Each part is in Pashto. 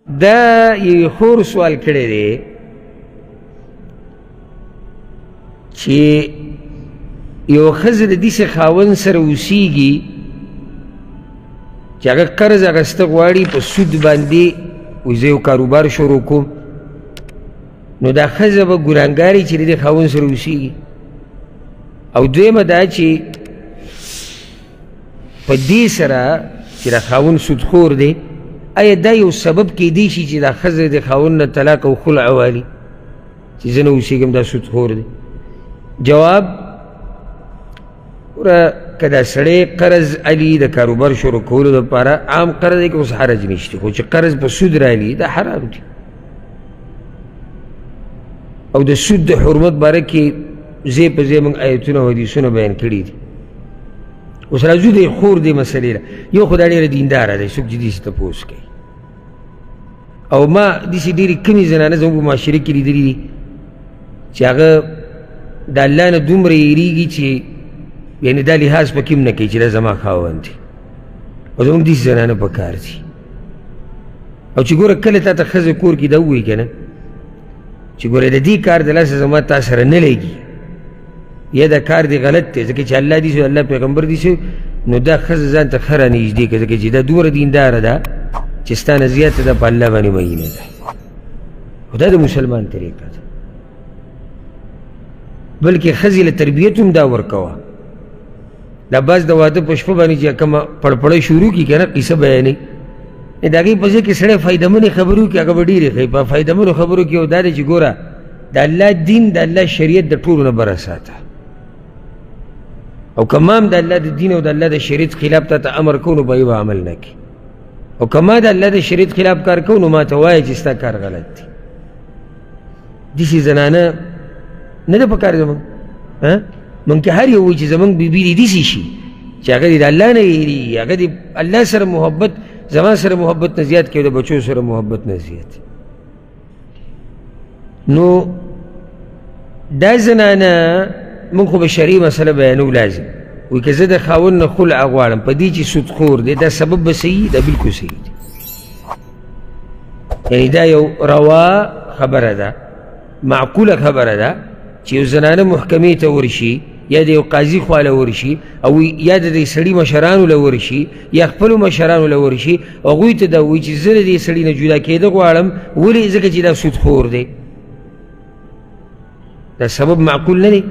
دا یو خور سوال کړی دی چې یو ښځه د داسې خاوند سره اوسیږي چې هغه قرض اخیسته غواړي په سود باندې وایي زه یو کاروبار شروع کوم نو دا ښځه به ګناهګارې چې د دې خاوند سره اوسیږي او دویمه دا چې په دې سره چې دا خاوند سودخور دی آیا دا یو سبب کیدی شي چې دا ښځه د خاوند نه طلاق او خلع والي چې زه نه اوسېږم دا سودخور دی جواب وره که دا سړی قرض علي د کاروبار شروع کولو دپاره عام قرض دی که اوس حرج نشته خو چې قرض په سود رالي دا حرام دی او د سود د حرمت باره کې ځای په ځای موږ آیتونه او حدیثونه بیان کړي دي اوس راځو د خور دې مسلې له یو خو دا ډېره دینداره دی څوک چې داسې تپوس کوي او ما داسې ډېرې کمې زنانه زموږ په معاشره کې لیدلي دي چې هغه د الله نه دومره یېرېږي چې یعنې دا لحاظ پکې هم نه کوي چې دا زما خاوند دی او زموږ داسې زنانه په کار دي او چې ګوره کله تا ته ښځه کور کې دا ووایي که نه چې ګوره د دې کار د لاسه زما تا سره نه لګي یا دا کار دی غلط دی ځکه چې الله دې الله پیغمبر دې نو دا ښځه ځان ته ښه رانږدې کړه ځکه چې دا دومره دینداره ده چې ستا نه زیاته ده په الله باندې مینه ده خو دا د مسلمان طریقه ده بلکې ښځې له تربیت هم دا ورکوه دا بعض د واده په شپه باندې چې کومه پړپړی شروع کړي که نه قصه بیانوي د هغې په ځای کې سړی فایدهمنې خبرې وکړي هغه به ډېرې ښایي په فایدهمنو خبرو کې یو دا دی چې ګوره د الله دین د الله شریعت د ټولو نه بره ساته او که ما هم د الله د دین او د الله د شریعت خلاف تا ته امر کوو نو به به عمل نه کړي او که ما د الله د شریعت خلاف کار کوو نو ما ته وایه چې ستا کار غلط دی داسې زنانه نه ده په کار زموږ موږ کې هر یو وایي چې زموږ بیبي دې داسې شي چې هغه دې د الله نه هېرېږي هغه دې الله سره محبت زما سره محبت نه زیات کوي د بچو سره محبت نه زیات نو دا زنانه موږ خو به شرعي مسله بیانو لازم وایي که زه د خاوند نه خلع غواړم په دې چې سودخور دی دا سبب به صحیح دا بلکل صحیح دی یعنی دا یو روا خبره ده معقوله خبره ده چې یو زنانه محکمې ته ورشي یا د یو قاضي خواله ورشي او یا د دې سړي مشرانو له ورشي یا خپلو مشرانو له ورشي هغوی ته دا وایي چې زه د دې سړي نه جدا کېده غواړم ولې ځکه چې دا سودخور دی دا سبب معقول نه دی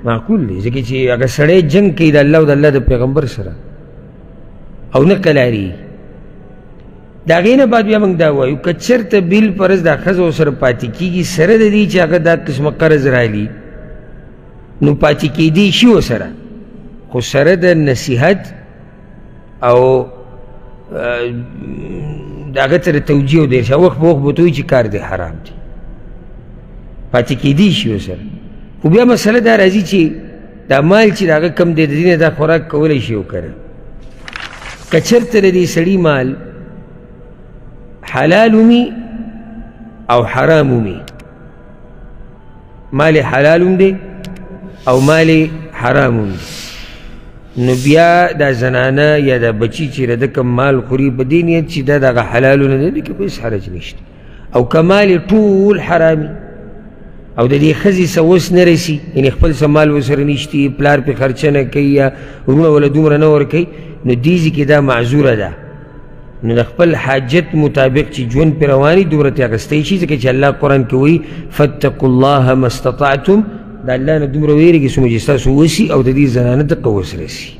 معقول دی ځکه چې هغه سړی جنګ کوي د الله او د الله د پیغمبر سره او نه قلاري د هغې نه بعد بیا موږ دا وایو که چېرته بالفرض دا ښځه ورسره پاتې کېږي سره د دې چې هغه دا قسمه قرض رالي نو پاتې کېدی شي ورسره خو سره د نصیحت او د هغه سره توجیه او د ارشاد وخت په وخت به ته وایي چې کار دی حرام دی پاتې کېدی شي ورسره خو بیا مسله دا راځي چې دا مال چې د هغه کم دی د دې نه دا خوراک کولی شي وکړه که چېرته د دې سړي مال حلال ومي او حرام ومي مال حلال هم دی او مال حرام هم دی نو بیا دا زنانه یا دا بچی چې د کوم مال خوري په دې نیت چې دا دغه حلالو نه دی کې هېڅ حرج نشته او که مال ټول حرامي او د دې ښځې څه وس نه رسي یعنې خپل څه مال ورسره نشتي پلار پرې خرچه نه کوي یا وروڼه وله دومره نه ورکوي نو دې ځای کې دا معذوره ده نو د خپل حاجت مطابق چې ژوند پرې رواني دومره ترې اخیستی شي ځکه چې الله قرآن کې وایي فاتقوا الله ما استطعتم د الله نه دومره ویرېږي څومره چې ستاسو وسي او د دې زنانه دقه وس رسي